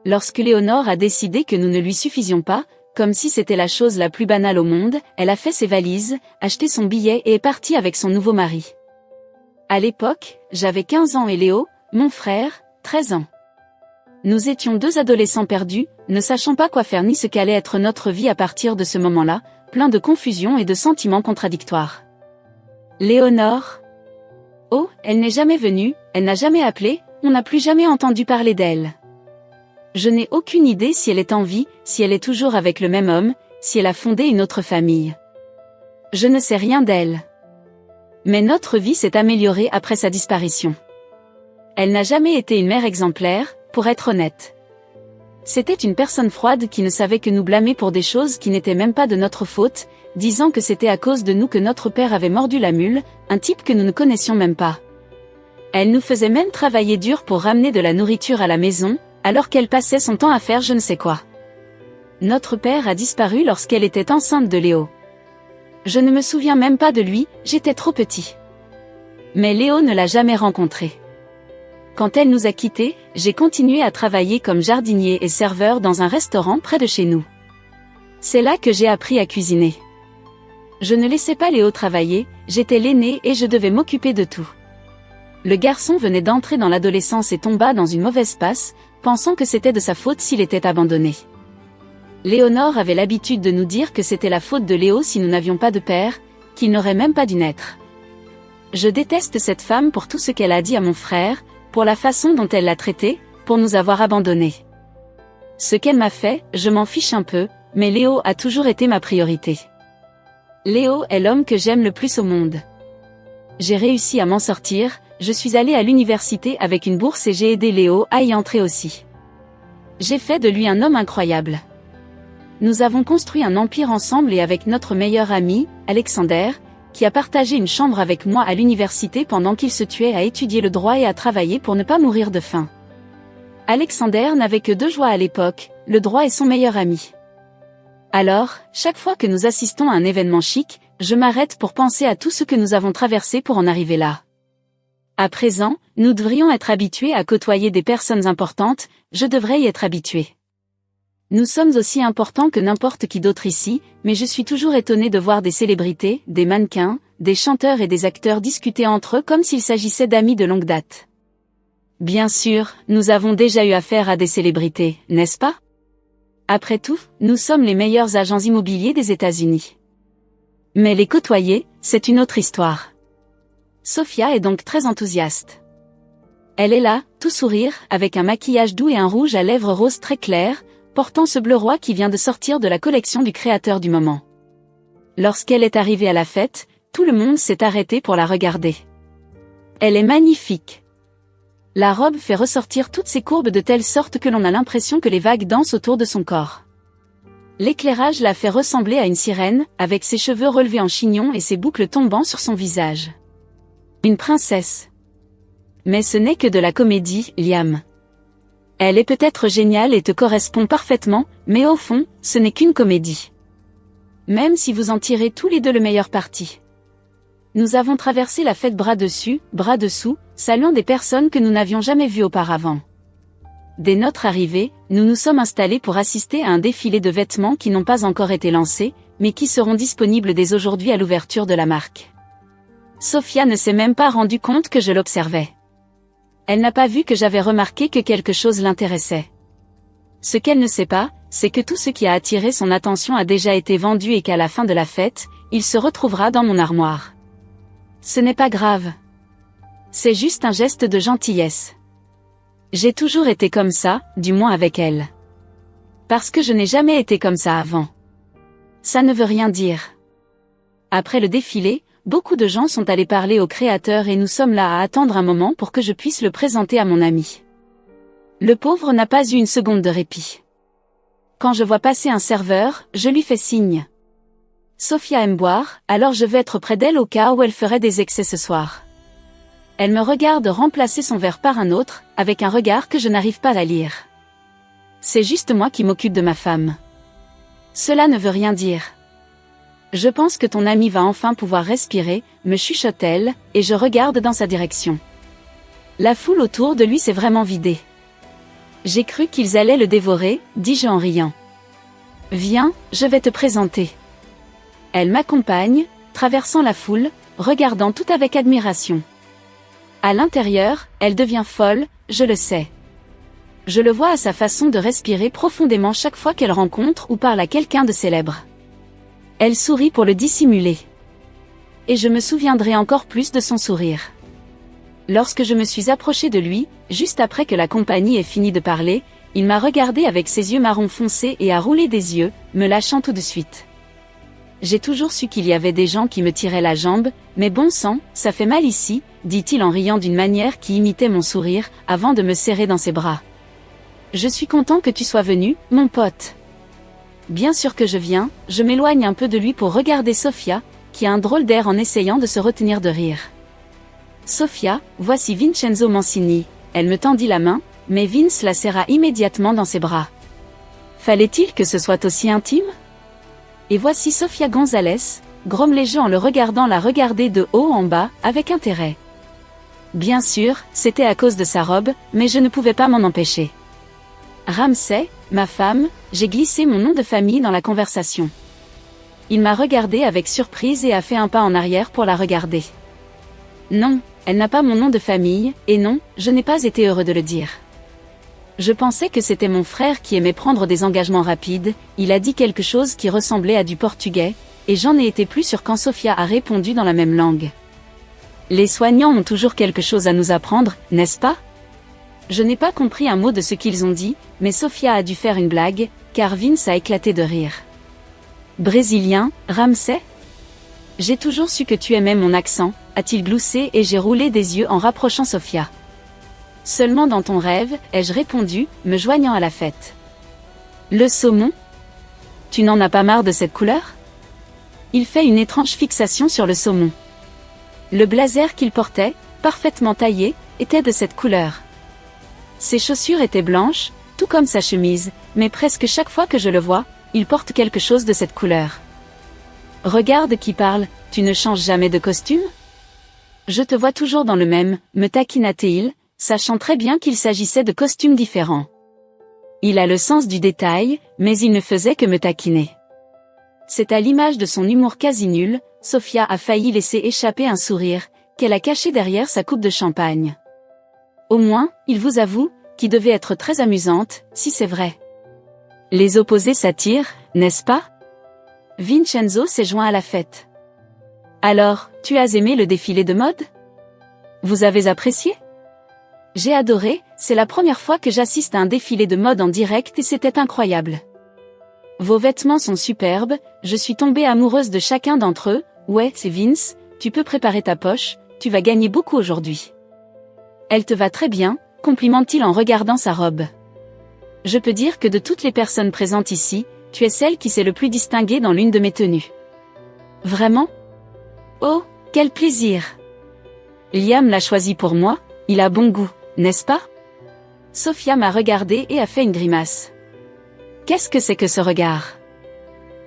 Lorsque Léonore a décidé que nous ne lui suffisions pas, comme si c'était la chose la plus banale au monde, elle a fait ses valises, acheté son billet et est partie avec son nouveau mari. À l'époque, j'avais 15 ans et Léo, mon frère, 13 ans. Nous étions deux adolescents perdus, ne sachant pas quoi faire ni ce qu'allait être notre vie à partir de ce moment-là, plein de confusion et de sentiments contradictoires. Léonore? Oh, elle n'est jamais venue, elle n'a jamais appelé, on n'a plus jamais entendu parler d'elle. Je n'ai aucune idée si elle est en vie, si elle est toujours avec le même homme, si elle a fondé une autre famille. Je ne sais rien d'elle. Mais notre vie s'est améliorée après sa disparition. Elle n'a jamais été une mère exemplaire, pour être honnête. C'était une personne froide qui ne savait que nous blâmer pour des choses qui n'étaient même pas de notre faute, disant que c'était à cause de nous que notre père avait mordu la mule, un type que nous ne connaissions même pas. Elle nous faisait même travailler dur pour ramener de la nourriture à la maison, alors qu'elle passait son temps à faire je ne sais quoi. Notre père a disparu lorsqu'elle était enceinte de Léo. Je ne me souviens même pas de lui, j'étais trop petit. Mais Léo ne l'a jamais rencontré. Quand elle nous a quittés, j'ai continué à travailler comme jardinier et serveur dans un restaurant près de chez nous. C'est là que j'ai appris à cuisiner. Je ne laissais pas Léo travailler, j'étais l'aîné et je devais m'occuper de tout. Le garçon venait d'entrer dans l'adolescence et tomba dans une mauvaise passe, pensant que c'était de sa faute s'il était abandonné. Léonore avait l'habitude de nous dire que c'était la faute de Léo si nous n'avions pas de père, qu'il n'aurait même pas dû naître. Je déteste cette femme pour tout ce qu'elle a dit à mon frère, pour la façon dont elle l'a traité, pour nous avoir abandonnés. Ce qu'elle m'a fait, je m'en fiche un peu, mais Léo a toujours été ma priorité. Léo est l'homme que j'aime le plus au monde. J'ai réussi à m'en sortir, je suis allée à l'université avec une bourse et j'ai aidé Léo à y entrer aussi. J'ai fait de lui un homme incroyable. Nous avons construit un empire ensemble et avec notre meilleur ami, Alexander, qui a partagé une chambre avec moi à l'université pendant qu'il se tuait à étudier le droit et à travailler pour ne pas mourir de faim. Alexander n'avait que deux joies à l'époque, le droit et son meilleur ami. Alors, chaque fois que nous assistons à un événement chic, je m'arrête pour penser à tout ce que nous avons traversé pour en arriver là. À présent, nous devrions être habitués à côtoyer des personnes importantes, je devrais y être habitué. Nous sommes aussi importants que n'importe qui d'autre ici, mais je suis toujours étonné de voir des célébrités, des mannequins, des chanteurs et des acteurs discuter entre eux comme s'il s'agissait d'amis de longue date. Bien sûr, nous avons déjà eu affaire à des célébrités, n'est-ce pas? Après tout, nous sommes les meilleurs agents immobiliers des États-Unis. Mais les côtoyer, c'est une autre histoire. Sophia est donc très enthousiaste. Elle est là, tout sourire, avec un maquillage doux et un rouge à lèvres rose très clair, portant ce bleu roi qui vient de sortir de la collection du créateur du moment. Lorsqu'elle est arrivée à la fête, tout le monde s'est arrêté pour la regarder. Elle est magnifique. La robe fait ressortir toutes ses courbes de telle sorte que l'on a l'impression que les vagues dansent autour de son corps. L'éclairage la fait ressembler à une sirène, avec ses cheveux relevés en chignon et ses boucles tombant sur son visage. Une princesse. Mais ce n'est que de la comédie, Liam. Elle est peut-être géniale et te correspond parfaitement, mais au fond, ce n'est qu'une comédie. Même si vous en tirez tous les deux le meilleur parti. Nous avons traversé la fête bras dessus, bras dessous, saluant des personnes que nous n'avions jamais vues auparavant. Dès notre arrivée, nous nous sommes installés pour assister à un défilé de vêtements qui n'ont pas encore été lancés, mais qui seront disponibles dès aujourd'hui à l'ouverture de la marque. Sophia ne s'est même pas rendue compte que je l'observais. Elle n'a pas vu que j'avais remarqué que quelque chose l'intéressait. Ce qu'elle ne sait pas, c'est que tout ce qui a attiré son attention a déjà été vendu et qu'à la fin de la fête, il se retrouvera dans mon armoire. Ce n'est pas grave. C'est juste un geste de gentillesse. J'ai toujours été comme ça, du moins avec elle. Parce que je n'ai jamais été comme ça avant. Ça ne veut rien dire. Après le défilé, beaucoup de gens sont allés parler au créateur et nous sommes là à attendre un moment pour que je puisse le présenter à mon ami. Le pauvre n'a pas eu une seconde de répit. Quand je vois passer un serveur, je lui fais signe. Sophia aime boire, alors je vais être près d'elle au cas où elle ferait des excès ce soir. Elle me regarde remplacer son verre par un autre, avec un regard que je n'arrive pas à lire. C'est juste moi qui m'occupe de ma femme. Cela ne veut rien dire. Je pense que ton ami va enfin pouvoir respirer, me chuchote-t-elle, et je regarde dans sa direction. La foule autour de lui s'est vraiment vidée. J'ai cru qu'ils allaient le dévorer, dis-je en riant. Viens, je vais te présenter. Elle m'accompagne, traversant la foule, regardant tout avec admiration. À l'intérieur, elle devient folle, je le sais. Je le vois à sa façon de respirer profondément chaque fois qu'elle rencontre ou parle à quelqu'un de célèbre. Elle sourit pour le dissimuler. Et je me souviendrai encore plus de son sourire. Lorsque je me suis approchée de lui, juste après que la compagnie ait fini de parler, il m'a regardé avec ses yeux marron foncé et a roulé des yeux, me lâchant tout de suite. J'ai toujours su qu'il y avait des gens qui me tiraient la jambe, mais bon sang, ça fait mal ici, dit-il en riant d'une manière qui imitait mon sourire, avant de me serrer dans ses bras. Je suis content que tu sois venu, mon pote. Bien sûr que je viens, je m'éloigne un peu de lui pour regarder Sofia, qui a un drôle d'air en essayant de se retenir de rire. Sofia, voici Vincenzo Mancini. Elle me tendit la main, mais Vince la serra immédiatement dans ses bras. Fallait-il que ce soit aussi intime? Et voici Sofia González, grommelai-je en le regardant la regarder de haut en bas, avec intérêt. Bien sûr, c'était à cause de sa robe, mais je ne pouvais pas m'en empêcher. Ramsay, ma femme, j'ai glissé mon nom de famille dans la conversation. Il m'a regardé avec surprise et a fait un pas en arrière pour la regarder. Non, elle n'a pas mon nom de famille, et non, je n'ai pas été heureux de le dire. Je pensais que c'était mon frère qui aimait prendre des engagements rapides, il a dit quelque chose qui ressemblait à du portugais, et j'en ai été plus sûr quand Sofia a répondu dans la même langue. Les soignants ont toujours quelque chose à nous apprendre, n'est-ce pas? Je n'ai pas compris un mot de ce qu'ils ont dit, mais Sofia a dû faire une blague, car Vince a éclaté de rire. Brésilien, Ramsay? J'ai toujours su que tu aimais mon accent, a-t-il gloussé et j'ai roulé des yeux en rapprochant Sofia. Seulement dans ton rêve, ai-je répondu, me joignant à la fête. Le saumon? Tu n'en as pas marre de cette couleur? Il fait une étrange fixation sur le saumon. Le blazer qu'il portait, parfaitement taillé, était de cette couleur. Ses chaussures étaient blanches, tout comme sa chemise, mais presque chaque fois que je le vois, il porte quelque chose de cette couleur. Regarde qui parle, tu ne changes jamais de costume? Je te vois toujours dans le même, me taquina-t-il, sachant très bien qu'il s'agissait de costumes différents. Il a le sens du détail, mais il ne faisait que me taquiner. C'est à l'image de son humour quasi nul, Sofia a failli laisser échapper un sourire, qu'elle a caché derrière sa coupe de champagne. Au moins, il vous avoue, qui devait être très amusante, si c'est vrai. Les opposés s'attirent, n'est-ce pas? Vincenzo s'est joint à la fête. Alors, tu as aimé le défilé de mode? Vous avez apprécié? J'ai adoré, c'est la première fois que j'assiste à un défilé de mode en direct et c'était incroyable. Vos vêtements sont superbes, je suis tombée amoureuse de chacun d'entre eux, ouais, c'est Vince, tu peux préparer ta poche, tu vas gagner beaucoup aujourd'hui. Elle te va très bien, complimente-t-il en regardant sa robe. Je peux dire que de toutes les personnes présentes ici, tu es celle qui s'est le plus distinguée dans l'une de mes tenues. Vraiment? Oh, quel plaisir! Liam l'a choisi pour moi, il a bon goût, n'est-ce pas? Sofia m'a regardée et a fait une grimace. Qu'est-ce que c'est que ce regard?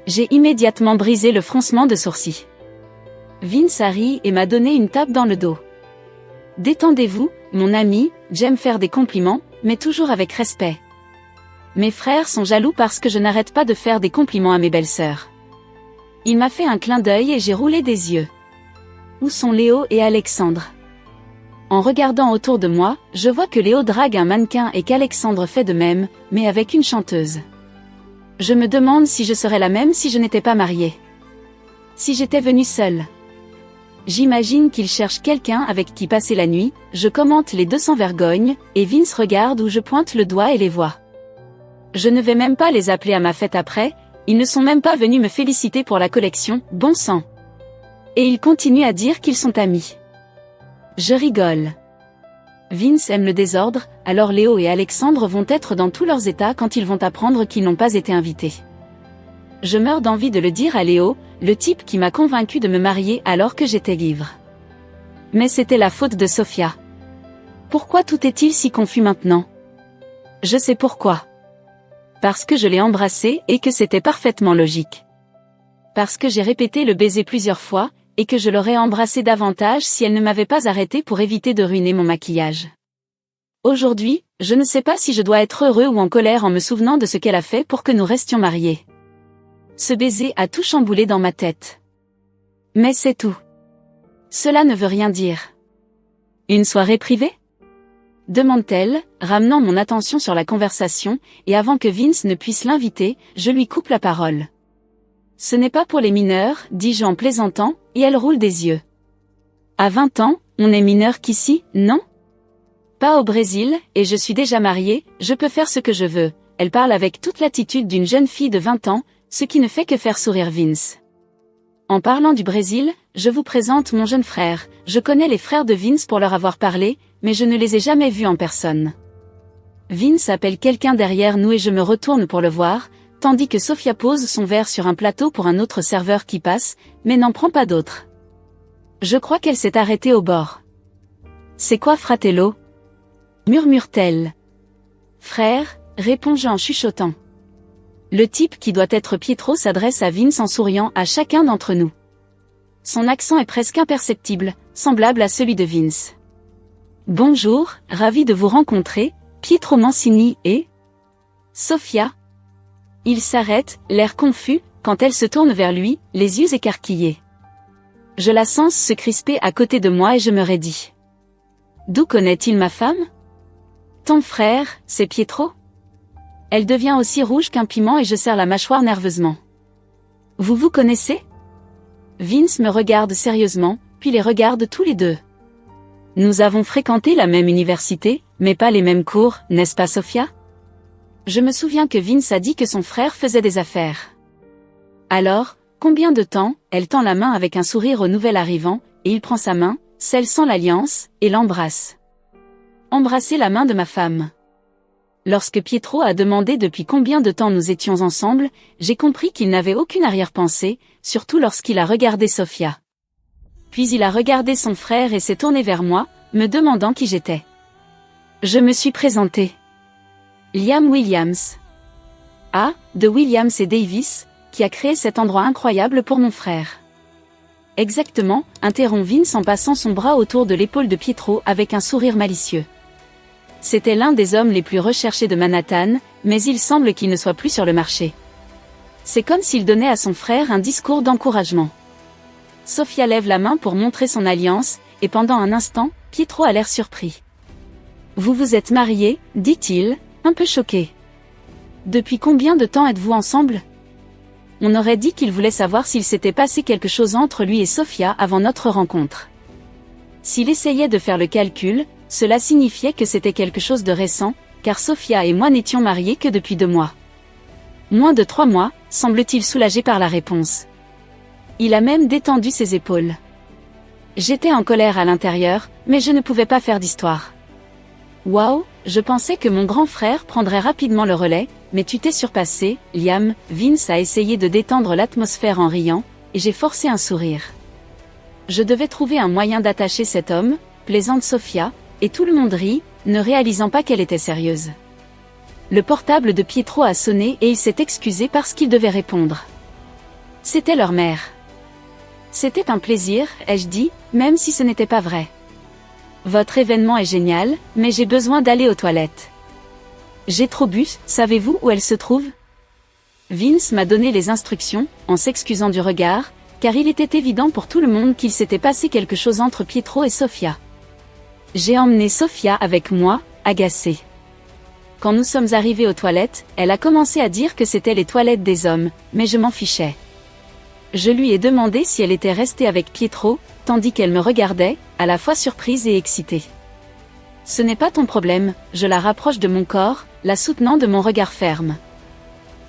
J'ai immédiatement brisé le froncement de sourcils. Vince a ri et m'a donné une tape dans le dos. Détendez-vous, mon ami, j'aime faire des compliments, mais toujours avec respect. Mes frères sont jaloux parce que je n'arrête pas de faire des compliments à mes belles-sœurs. Il m'a fait un clin d'œil et j'ai roulé des yeux. Où sont Léo et Alexandre? En regardant autour de moi, je vois que Léo drague un mannequin et qu'Alexandre fait de même, mais avec une chanteuse. Je me demande si je serais la même si je n'étais pas mariée. Si j'étais venue seule. J'imagine qu'il cherche quelqu'un avec qui passer la nuit, je commente les deux sans vergogne, et Vince regarde où je pointe le doigt et les voit. Je ne vais même pas les appeler à ma fête après, ils ne sont même pas venus me féliciter pour la collection, bon sang. Et ils continuent à dire qu'ils sont amis. Je rigole. Vince aime le désordre, alors Léo et Alexandre vont être dans tous leurs états quand ils vont apprendre qu'ils n'ont pas été invités. Je meurs d'envie de le dire à Léo, le type qui m'a convaincu de me marier alors que j'étais ivre. Mais c'était la faute de Sofia. Pourquoi tout est-il si confus maintenant? Je sais pourquoi. Parce que je l'ai embrassé et que c'était parfaitement logique. Parce que j'ai répété le baiser plusieurs fois, et que je l'aurais embrassé davantage si elle ne m'avait pas arrêté pour éviter de ruiner mon maquillage. Aujourd'hui, je ne sais pas si je dois être heureux ou en colère en me souvenant de ce qu'elle a fait pour que nous restions mariés. Ce baiser a tout chamboulé dans ma tête. Mais c'est tout. Cela ne veut rien dire. Une soirée privée ? Demande-t-elle, ramenant mon attention sur la conversation, et avant que Vince ne puisse l'inviter, je lui coupe la parole. Ce n'est pas pour les mineurs, dis-je en plaisantant, et elle roule des yeux. À 20 ans, on est mineur qu'ici, non ? Pas au Brésil, et je suis déjà mariée, je peux faire ce que je veux. Elle parle avec toute l'attitude d'une jeune fille de 20 ans, ce qui ne fait que faire sourire Vince. En parlant du Brésil, je vous présente mon jeune frère. Je connais les frères de Vince pour leur avoir parlé, mais je ne les ai jamais vus en personne. Vince appelle quelqu'un derrière nous et je me retourne pour le voir, tandis que Sofia pose son verre sur un plateau pour un autre serveur qui passe, mais n'en prend pas d'autre. Je crois qu'elle s'est arrêtée au bord. C'est quoi Fratello ? Murmure-t-elle. Frère, réponds-je en chuchotant. Le type qui doit être Pietro s'adresse à Vince en souriant à chacun d'entre nous. Son accent est presque imperceptible, semblable à celui de Vince. Bonjour, ravi de vous rencontrer, Pietro Mancini et... Sofia. Il s'arrête, l'air confus, quand elle se tourne vers lui, les yeux écarquillés. Je la sens se crisper à côté de moi et je me raidis. D'où connaît-il ma femme ? Ton frère, c'est Pietro ? Elle devient aussi rouge qu'un piment et je serre la mâchoire nerveusement. Vous vous connaissez ? Vince me regarde sérieusement, puis les regarde tous les deux. Nous avons fréquenté la même université, mais pas les mêmes cours, n'est-ce pas Sofia ? Je me souviens que Vince a dit que son frère faisait des affaires. Alors, combien de temps ? Elle tend la main avec un sourire au nouvel arrivant, et il prend sa main, celle sans l'alliance, et l'embrasse. Embrasser la main de ma femme. Lorsque Pietro a demandé depuis combien de temps nous étions ensemble, j'ai compris qu'il n'avait aucune arrière-pensée, surtout lorsqu'il a regardé Sofia. Puis il a regardé son frère et s'est tourné vers moi, me demandant qui j'étais. Je me suis présenté. Liam Williams. Ah, de Williams et Davis, qui a créé cet endroit incroyable pour mon frère. Exactement, interrompt Vince en passant son bras autour de l'épaule de Pietro avec un sourire malicieux. C'était l'un des hommes les plus recherchés de Manhattan, mais il semble qu'il ne soit plus sur le marché. C'est comme s'il donnait à son frère un discours d'encouragement. Sofia lève la main pour montrer son alliance, et pendant un instant, Pietro a l'air surpris. Vous vous êtes mariés, dit-il, un peu choqué. Depuis combien de temps êtes-vous ensemble ? On aurait dit qu'il voulait savoir s'il s'était passé quelque chose entre lui et Sofia avant notre rencontre. S'il essayait de faire le calcul, cela signifiait que c'était quelque chose de récent, car Sofia et moi n'étions mariés que depuis 2 mois. Moins de 3 mois, semble-t-il soulagé par la réponse. Il a même détendu ses épaules. J'étais en colère à l'intérieur, mais je ne pouvais pas faire d'histoire. Waouh, je pensais que mon grand frère prendrait rapidement le relais, mais tu t'es surpassé, Liam. Vince a essayé de détendre l'atmosphère en riant, et j'ai forcé un sourire. Je devais trouver un moyen d'attacher cet homme, plaisante Sofia, et tout le monde rit, ne réalisant pas qu'elle était sérieuse. Le portable de Pietro a sonné et il s'est excusé parce qu'il devait répondre. C'était leur mère. C'était un plaisir, ai-je dit, même si ce n'était pas vrai. Votre événement est génial, mais j'ai besoin d'aller aux toilettes. J'ai trop bu, savez-vous où elle se trouve ? Vince m'a donné les instructions, en s'excusant du regard, car il était évident pour tout le monde qu'il s'était passé quelque chose entre Pietro et Sofia. J'ai emmené Sofia avec moi, agacée. Quand nous sommes arrivés aux toilettes, elle a commencé à dire que c'était les toilettes des hommes, mais je m'en fichais. Je lui ai demandé si elle était restée avec Pietro, tandis qu'elle me regardait, à la fois surprise et excitée. Ce n'est pas ton problème, je la rapproche de mon corps, la soutenant de mon regard ferme.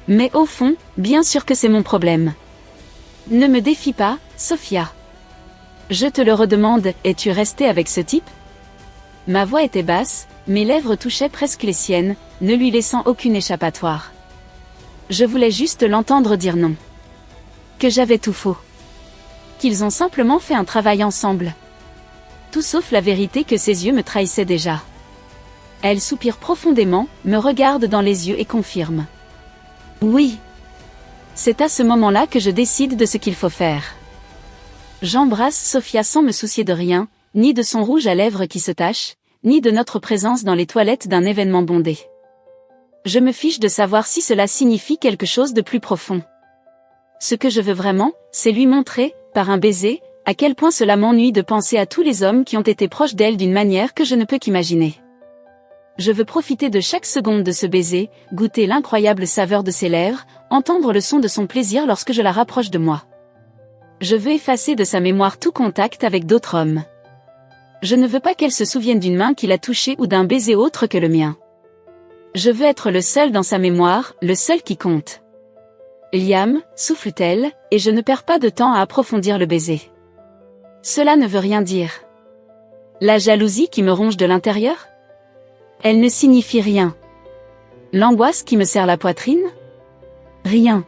Mais au fond, bien sûr que c'est mon problème. Ne me défie pas, Sofia. Je te le redemande, es-tu restée avec ce type ? Ma voix était basse, mes lèvres touchaient presque les siennes, ne lui laissant aucune échappatoire. Je voulais juste l'entendre dire non. Que j'avais tout faux. Qu'ils ont simplement fait un travail ensemble. Tout sauf la vérité que ses yeux me trahissaient déjà. Elle soupire profondément, me regarde dans les yeux et confirme. Oui. C'est à ce moment-là que je décide de ce qu'il faut faire. J'embrasse Sofia sans me soucier de rien, ni de son rouge à lèvres qui se tache, ni de notre présence dans les toilettes d'un événement bondé. Je me fiche de savoir si cela signifie quelque chose de plus profond. Ce que je veux vraiment, c'est lui montrer, par un baiser, à quel point cela m'ennuie de penser à tous les hommes qui ont été proches d'elle d'une manière que je ne peux qu'imaginer. Je veux profiter de chaque seconde de ce baiser, goûter l'incroyable saveur de ses lèvres, entendre le son de son plaisir lorsque je la rapproche de moi. Je veux effacer de sa mémoire tout contact avec d'autres hommes. Je ne veux pas qu'elle se souvienne d'une main qui l'a touchée ou d'un baiser autre que le mien. Je veux être le seul dans sa mémoire, le seul qui compte. Liam, souffle-t-elle, et je ne perds pas de temps à approfondir le baiser. Cela ne veut rien dire. La jalousie qui me ronge de l'intérieur ? Elle ne signifie rien. L'angoisse qui me serre la poitrine ? Rien.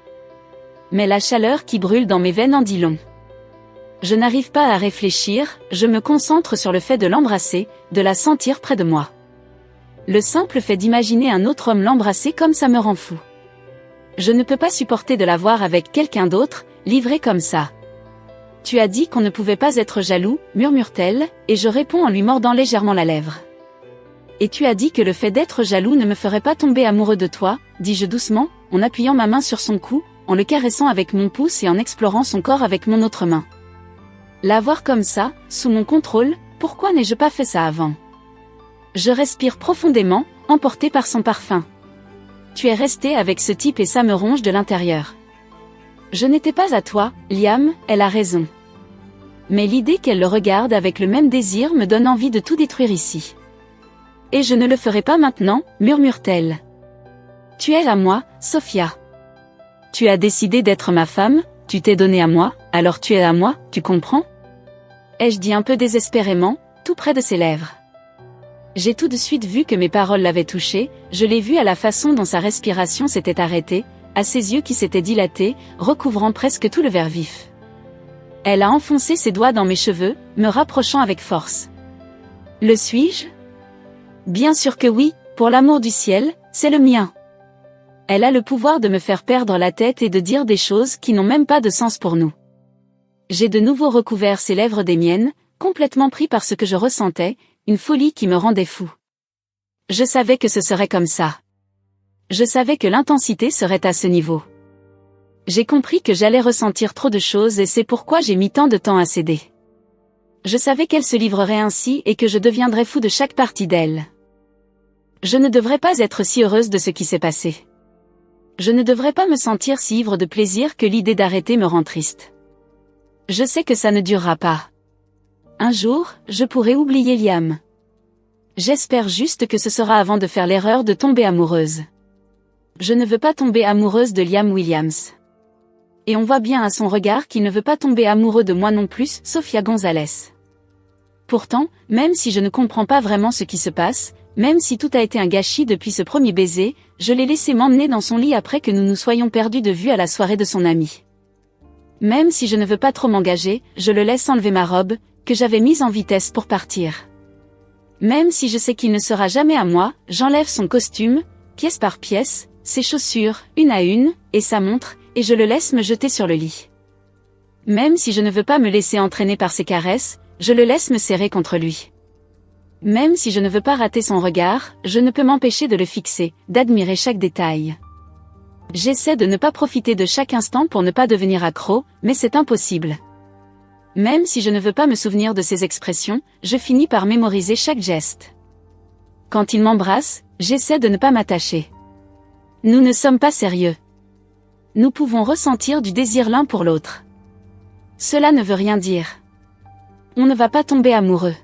Mais la chaleur qui brûle dans mes veines en dit long. Je n'arrive pas à réfléchir, je me concentre sur le fait de l'embrasser, de la sentir près de moi. Le simple fait d'imaginer un autre homme l'embrasser comme ça me rend fou. Je ne peux pas supporter de la voir avec quelqu'un d'autre, livrée comme ça. Tu as dit qu'on ne pouvait pas être jaloux, murmure-t-elle, et je réponds en lui mordant légèrement la lèvre. Et tu as dit que le fait d'être jaloux ne me ferait pas tomber amoureux de toi, dis-je doucement, en appuyant ma main sur son cou, en le caressant avec mon pouce et en explorant son corps avec mon autre main. La voir comme ça, sous mon contrôle, pourquoi n'ai-je pas fait ça avant ? Je respire profondément, emporté par son parfum. Tu es resté avec ce type et ça me ronge de l'intérieur. Je n'étais pas à toi, Liam, elle a raison. Mais l'idée qu'elle le regarde avec le même désir me donne envie de tout détruire ici. Et je ne le ferai pas maintenant, murmure-t-elle. Tu es à moi, Sophia. Tu as décidé d'être ma femme, tu t'es donnée à moi, alors tu es à moi, tu comprends ? Ai-je dit un peu désespérément, tout près de ses lèvres. J'ai tout de suite vu que mes paroles l'avaient touché, je l'ai vu à la façon dont sa respiration s'était arrêtée, à ses yeux qui s'étaient dilatés, recouvrant presque tout le vert vif. Elle a enfoncé ses doigts dans mes cheveux, me rapprochant avec force. Le suis-je ? Bien sûr que oui, pour l'amour du ciel, c'est le mien. Elle a le pouvoir de me faire perdre la tête et de dire des choses qui n'ont même pas de sens pour nous. J'ai de nouveau recouvert ses lèvres des miennes, complètement pris par ce que je ressentais, une folie qui me rendait fou. Je savais que ce serait comme ça. Je savais que l'intensité serait à ce niveau. J'ai compris que j'allais ressentir trop de choses et c'est pourquoi j'ai mis tant de temps à céder. Je savais qu'elle se livrerait ainsi et que je deviendrais fou de chaque partie d'elle. Je ne devrais pas être si heureuse de ce qui s'est passé. Je ne devrais pas me sentir si ivre de plaisir que l'idée d'arrêter me rend triste. Je sais que ça ne durera pas. Un jour, je pourrai oublier Liam. J'espère juste que ce sera avant de faire l'erreur de tomber amoureuse. Je ne veux pas tomber amoureuse de Liam Williams. Et on voit bien à son regard qu'il ne veut pas tomber amoureux de moi non plus, Sofia González. Pourtant, même si je ne comprends pas vraiment ce qui se passe, même si tout a été un gâchis depuis ce premier baiser, je l'ai laissé m'emmener dans son lit après que nous nous soyons perdus de vue à la soirée de son ami. Même si je ne veux pas trop m'engager, je le laisse enlever ma robe, que j'avais mise en vitesse pour partir. Même si je sais qu'il ne sera jamais à moi, j'enlève son costume, pièce par pièce, ses chaussures, une à une, et sa montre, et je le laisse me jeter sur le lit. Même si je ne veux pas me laisser entraîner par ses caresses, je le laisse me serrer contre lui. Même si je ne veux pas rater son regard, je ne peux m'empêcher de le fixer, d'admirer chaque détail. J'essaie de ne pas profiter de chaque instant pour ne pas devenir accro, mais c'est impossible. Même si je ne veux pas me souvenir de ses expressions, je finis par mémoriser chaque geste. Quand il m'embrasse, j'essaie de ne pas m'attacher. Nous ne sommes pas sérieux. Nous pouvons ressentir du désir l'un pour l'autre. Cela ne veut rien dire. On ne va pas tomber amoureux.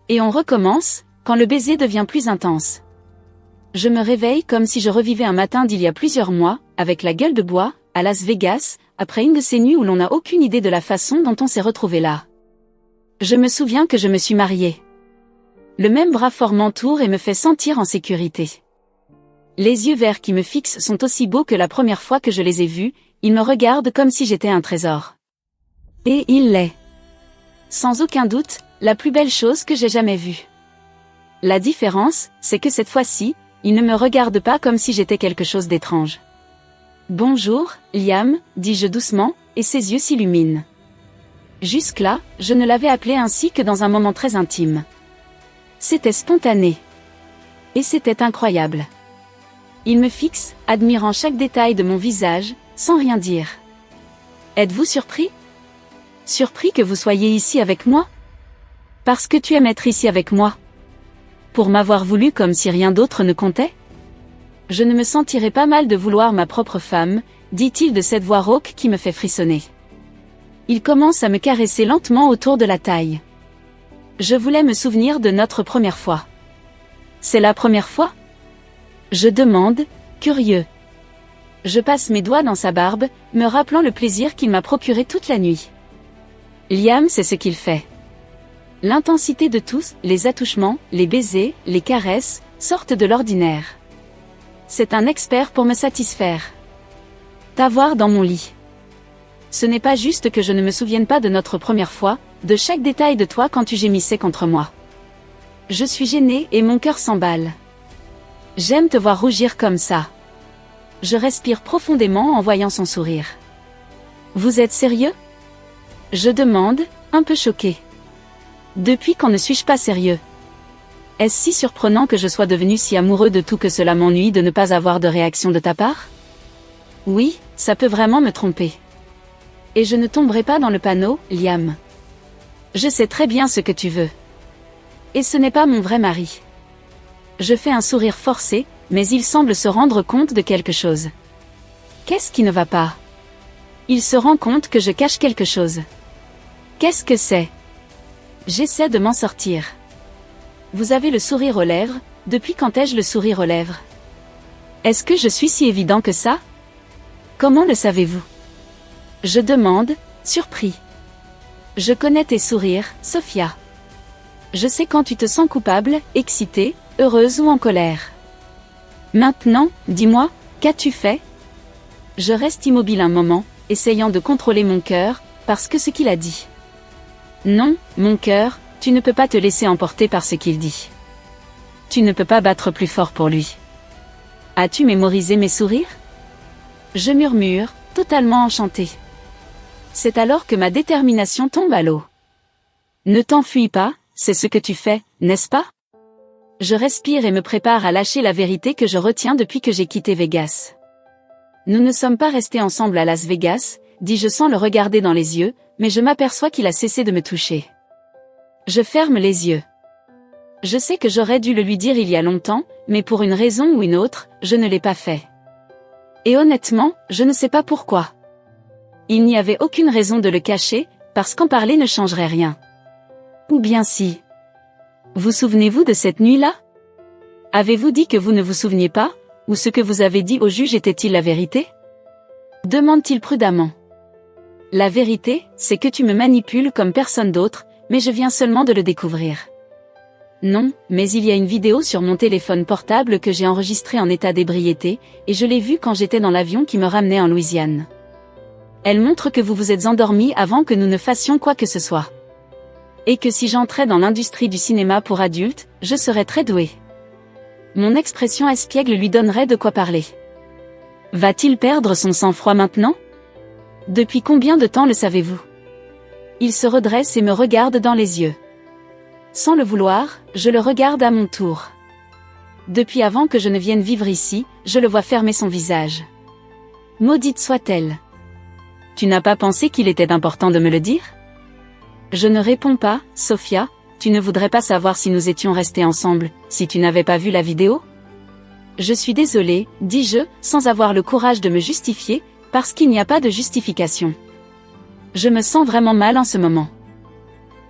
Et on recommence, quand le baiser devient plus intense. Je me réveille comme si je revivais un matin d'il y a plusieurs mois, avec la gueule de bois, à Las Vegas, après une de ces nuits où l'on n'a aucune idée de la façon dont on s'est retrouvé là. Je me souviens que je me suis mariée. Le même bras fort m'entoure et me fait sentir en sécurité. Les yeux verts qui me fixent sont aussi beaux que la première fois que je les ai vus, ils me regardent comme si j'étais un trésor. Et il l'est. Sans aucun doute, la plus belle chose que j'ai jamais vue. La différence, c'est que cette fois-ci, il ne me regarde pas comme si j'étais quelque chose d'étrange. Bonjour, Liam, dis-je doucement, et ses yeux s'illuminent. Jusque-là, je ne l'avais appelé ainsi que dans un moment très intime. C'était spontané. Et c'était incroyable. Il me fixe, admirant chaque détail de mon visage, sans rien dire. Êtes-vous surpris? Surpris que vous soyez ici avec moi? Parce que tu aimes être ici avec moi. Pour m'avoir voulu comme si rien d'autre ne comptait? Je ne me sentirais pas mal de vouloir ma propre femme, dit-il de cette voix rauque qui me fait frissonner. Il commence à me caresser lentement autour de la taille. Je voulais me souvenir de notre première fois. C'est la première fois? Je demande, curieux. Je passe mes doigts dans sa barbe, me rappelant le plaisir qu'il m'a procuré toute la nuit. Liam sait ce qu'il fait. L'intensité de tous, les attouchements, les baisers, les caresses, sortent de l'ordinaire. C'est un expert pour me satisfaire. T'avoir dans mon lit. Ce n'est pas juste que je ne me souvienne pas de notre première fois, de chaque détail de toi quand tu gémissais contre moi. Je suis gênée et mon cœur s'emballe. J'aime te voir rougir comme ça. Je respire profondément en voyant son sourire. Vous êtes sérieux? Je demande, un peu choquée. Depuis quand ne suis-je pas sérieux? Est-ce si surprenant que je sois devenu si amoureux de tout que cela m'ennuie de ne pas avoir de réaction de ta part? Oui, ça peut vraiment me tromper. Et je ne tomberai pas dans le panneau, Liam. Je sais très bien ce que tu veux. Et ce n'est pas mon vrai mari. Je fais un sourire forcé, mais il semble se rendre compte de quelque chose. Qu'est-ce qui ne va pas? Il se rend compte que je cache quelque chose. Qu'est-ce que c'est? J'essaie de m'en sortir. Vous avez le sourire aux lèvres, depuis quand ai-je le sourire aux lèvres? Est-ce que je suis si évident que ça? Comment le savez-vous? Je demande, surpris. Je connais tes sourires, Sophia. Je sais quand tu te sens coupable, excitée, heureuse ou en colère. Maintenant, dis-moi, qu'as-tu fait? Je reste immobile un moment, essayant de contrôler mon cœur, parce que ce qu'il a dit. Non, mon cœur, tu ne peux pas te laisser emporter par ce qu'il dit. Tu ne peux pas battre plus fort pour lui. As-tu mémorisé mes sourires? Je murmure, totalement enchantée. C'est alors que ma détermination tombe à l'eau. Ne t'enfuis pas, c'est ce que tu fais, n'est-ce pas? Je respire et me prépare à lâcher la vérité que je retiens depuis que j'ai quitté Vegas. Nous ne sommes pas restés ensemble à Las Vegas, dis-je sans le regarder dans les yeux, mais je m'aperçois qu'il a cessé de me toucher. Je ferme les yeux. Je sais que j'aurais dû le lui dire il y a longtemps, mais pour une raison ou une autre, je ne l'ai pas fait. Et honnêtement, je ne sais pas pourquoi. Il n'y avait aucune raison de le cacher, parce qu'en parler ne changerait rien. Ou bien si. Vous souvenez-vous de cette nuit-là? Avez-vous dit que vous ne vous souveniez pas, ou ce que vous avez dit au juge était-il la vérité? Demande-t-il prudemment. La vérité, c'est que tu me manipules comme personne d'autre, mais je viens seulement de le découvrir. Non, mais il y a une vidéo sur mon téléphone portable que j'ai enregistrée en état d'ébriété, et je l'ai vue quand j'étais dans l'avion qui me ramenait en Louisiane. Elle montre que vous vous êtes endormi avant que nous ne fassions quoi que ce soit. Et que si j'entrais dans l'industrie du cinéma pour adultes, je serais très douée. Mon expression espiègle lui donnerait de quoi parler. Va-t-il perdre son sang-froid maintenant? Depuis combien de temps le savez-vous? Il se redresse et me regarde dans les yeux. Sans le vouloir, je le regarde à mon tour. Depuis avant que je ne vienne vivre ici, je le vois fermer son visage. Maudite soit-elle. Tu n'as pas pensé qu'il était important de me le dire? Je ne réponds pas, Sophia, tu ne voudrais pas savoir si nous étions restés ensemble, si tu n'avais pas vu la vidéo? Je suis désolée, dis-je, sans avoir le courage de me justifier, parce qu'il n'y a pas de justification. Je me sens vraiment mal en ce moment.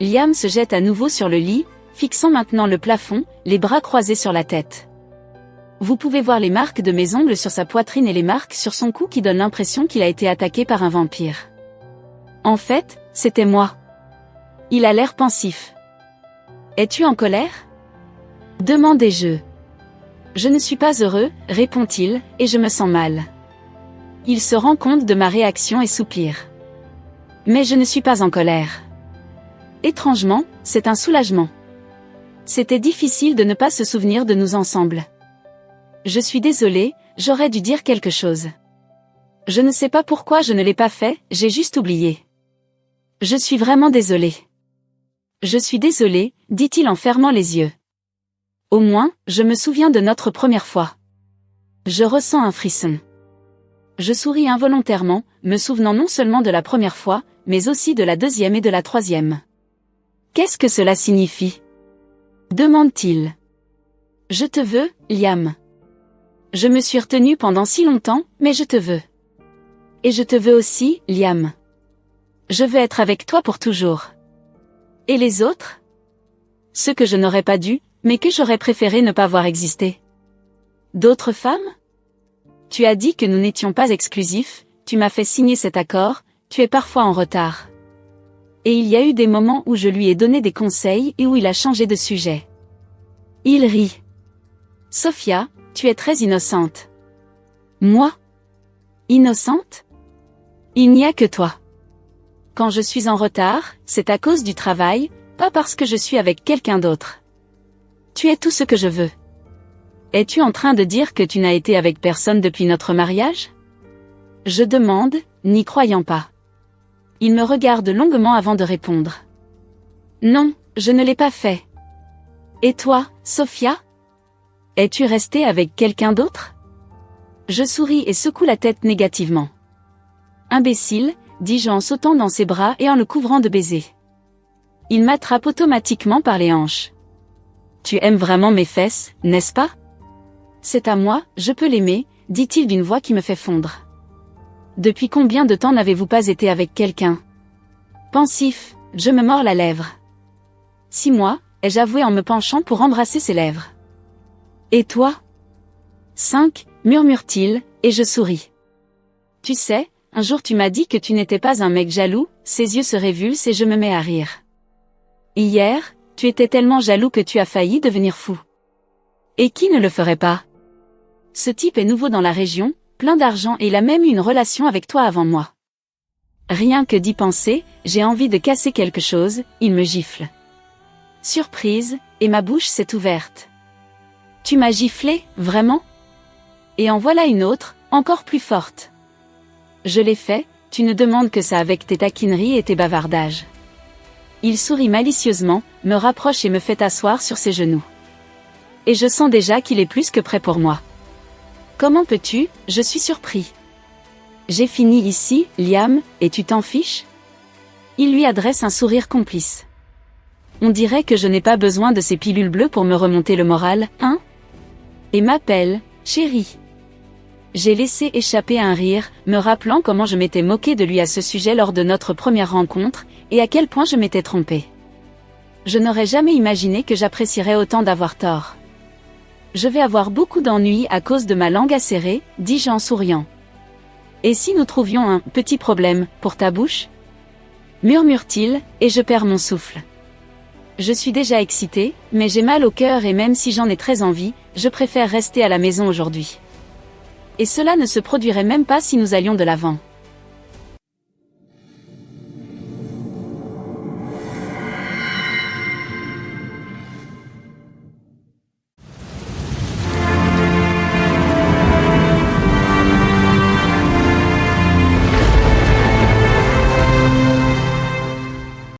Liam se jette à nouveau sur le lit, fixant maintenant le plafond, les bras croisés sur la tête. Vous pouvez voir les marques de mes ongles sur sa poitrine et les marques sur son cou qui donnent l'impression qu'il a été attaqué par un vampire. En fait, c'était moi. Il a l'air pensif. Es-tu en colère? Demandai-je. Je ne suis pas heureux, répond-il, et je me sens mal. Il se rend compte de ma réaction et soupire. Mais je ne suis pas en colère. Étrangement, c'est un soulagement. C'était difficile de ne pas se souvenir de nous ensemble. Je suis désolée, j'aurais dû dire quelque chose. Je ne sais pas pourquoi je ne l'ai pas fait, j'ai juste oublié. Je suis vraiment désolée. Je suis désolée, dit-il en fermant les yeux. Au moins, je me souviens de notre première fois. Je ressens un frisson. Je souris involontairement, me souvenant non seulement de la première fois, mais aussi de la deuxième et de la troisième. Qu'est-ce que cela signifie? Demande-t-il. Je te veux, Liam. Je me suis retenue pendant si longtemps, mais je te veux. Et je te veux aussi, Liam. Je veux être avec toi pour toujours. Et les autres? Ceux que je n'aurais pas dû, mais que j'aurais préféré ne pas voir exister. D'autres femmes? Tu as dit que nous n'étions pas exclusifs, tu m'as fait signer cet accord, tu es parfois en retard. Et il y a eu des moments où je lui ai donné des conseils et où il a changé de sujet. Il rit. Sophia, tu es très innocente. Moi? Innocente? Il n'y a que toi. Quand je suis en retard, c'est à cause du travail, pas parce que je suis avec quelqu'un d'autre. Tu es tout ce que je veux. Es-tu en train de dire que tu n'as été avec personne depuis notre mariage? Je demande, n'y croyant pas. Il me regarde longuement avant de répondre. Non, je ne l'ai pas fait. Et toi, Sophia? Es-tu restée avec quelqu'un d'autre? Je souris et secoue la tête négativement. Imbécile, dis-je en sautant dans ses bras et en le couvrant de baisers. Il m'attrape automatiquement par les hanches. Tu aimes vraiment mes fesses, n'est-ce pas? C'est à moi, je peux l'aimer, dit-il d'une voix qui me fait fondre. Depuis combien de temps n'avez-vous pas été avec quelqu'un? Pensif, je me mords la lèvre. 6 mois, ai-je avoué en me penchant pour embrasser ses lèvres. Et toi? 5, murmure-t-il, et je souris. Tu sais, un jour tu m'as dit que tu n'étais pas un mec jaloux, ses yeux se révulsent et je me mets à rire. Hier, tu étais tellement jaloux que tu as failli devenir fou. Et qui ne le ferait pas? Ce type est nouveau dans la région, plein d'argent et il a même eu une relation avec toi avant moi. Rien que d'y penser, j'ai envie de casser quelque chose, il me gifle. Surprise, et ma bouche s'est ouverte. Tu m'as giflé, vraiment? Et en voilà une autre, encore plus forte. Je l'ai fait, tu ne demandes que ça avec tes taquineries et tes bavardages. Il sourit malicieusement, me rapproche et me fait asseoir sur ses genoux. Et je sens déjà qu'il est plus que prêt pour moi. Comment peux-tu? Je suis surpris. J'ai fini ici, Liam, et tu t'en fiches? Il lui adresse un sourire complice. On dirait que je n'ai pas besoin de ces pilules bleues pour me remonter le moral, hein? Et m'appelle, chérie. J'ai laissé échapper un rire, me rappelant comment je m'étais moqué de lui à ce sujet lors de notre première rencontre, et à quel point je m'étais trompée. Je n'aurais jamais imaginé que j'apprécierais autant d'avoir tort. Je vais avoir beaucoup d'ennuis à cause de ma langue acérée, dis-je en souriant. Et si nous trouvions un petit problème pour ta bouche? Murmure-t-il, et je perds mon souffle. Je suis déjà excitée, mais j'ai mal au cœur et même si j'en ai très envie, je préfère rester à la maison aujourd'hui. Et cela ne se produirait même pas si nous allions de l'avant.